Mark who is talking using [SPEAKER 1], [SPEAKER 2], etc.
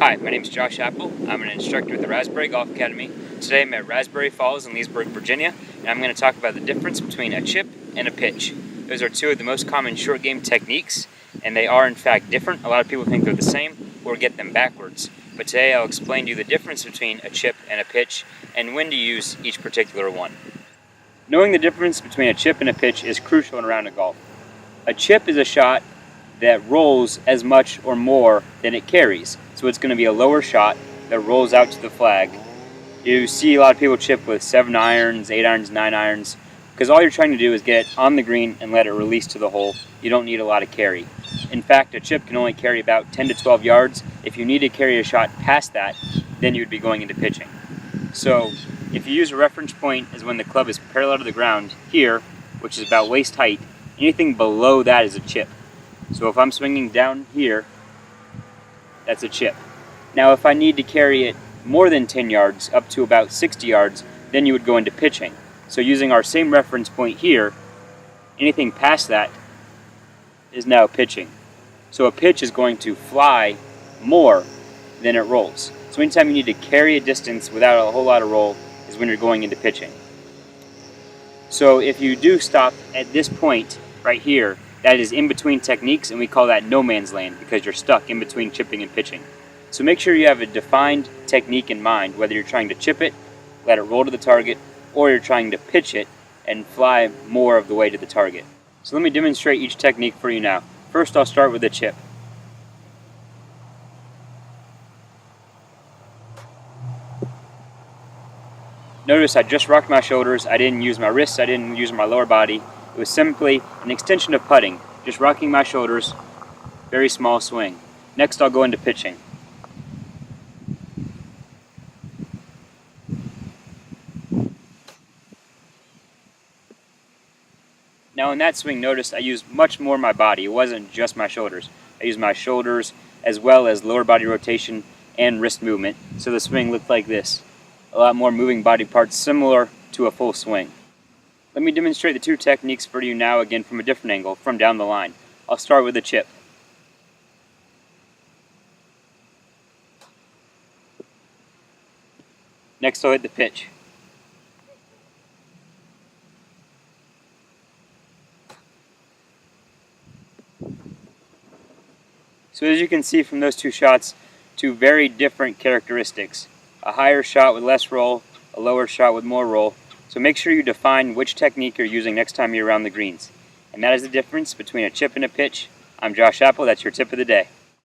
[SPEAKER 1] Hi, my name is Josh Apple. I'm an instructor at the Raspberry Golf Academy. Today I'm at Raspberry Falls in Leesburg, Virginia, and I'm going to talk about the difference between a chip and a pitch. Those are two of the most common short game techniques, and they are in fact different. A lot of people think they're the same or get them backwards. But today I'll explain to you the difference between a chip and a pitch and when to use each particular one. Knowing the difference between a chip and a pitch is crucial in a round of golf. A chip is a shot that rolls as much or more than it carries. So it's going to be a lower shot that rolls out to the flag. You see a lot of people chip with 7 irons, 8 irons, 9 irons, because all you're trying to do is get it on the green and let it release to the hole. You don't need a lot of carry. In fact, a chip can only carry about 10 to 12 yards. If you need to carry a shot past that, then you'd be going into pitching. So if you use a reference point as when the club is parallel to the ground here, which is about waist height, anything below that is a chip. So if I'm swinging down here, that's a chip. Now if I need to carry it more than 10 yards, up to about 60 yards, then you would go into pitching. So using our same reference point here, anything past that is now pitching. So a pitch is going to fly more than it rolls. So anytime you need to carry a distance without a whole lot of roll is when you're going into pitching. So if you do stop at this point right here, that is in between techniques, and we call that no man's land because you're stuck in between chipping and pitching. So make sure you have a defined technique in mind, whether you're trying to chip it, let it roll to the target, or you're trying to pitch it and fly more of the way to the target. So let me demonstrate each technique for you now. First, I'll start with the chip. Notice I just rocked my shoulders, I didn't use my wrists, I didn't use my lower body. It was simply an extension of putting, just rocking my shoulders, very small swing. Next I'll go into pitching. Now in that swing, notice I used much more of my body. It wasn't just my shoulders. I used my shoulders as well as lower body rotation and wrist movement, so the swing looked like this. A lot more moving body parts similar to a full swing. Let me demonstrate the two techniques for you now again from a different angle, from down the line. I'll start with the chip. Next I'll hit the pitch. So as you can see from those two shots, two very different characteristics. A higher shot with less roll, a lower shot with more roll. So make sure you define which technique you're using next time you're around the greens. And that is the difference between a chip and a pitch. I'm Josh Apple, that's your tip of the day.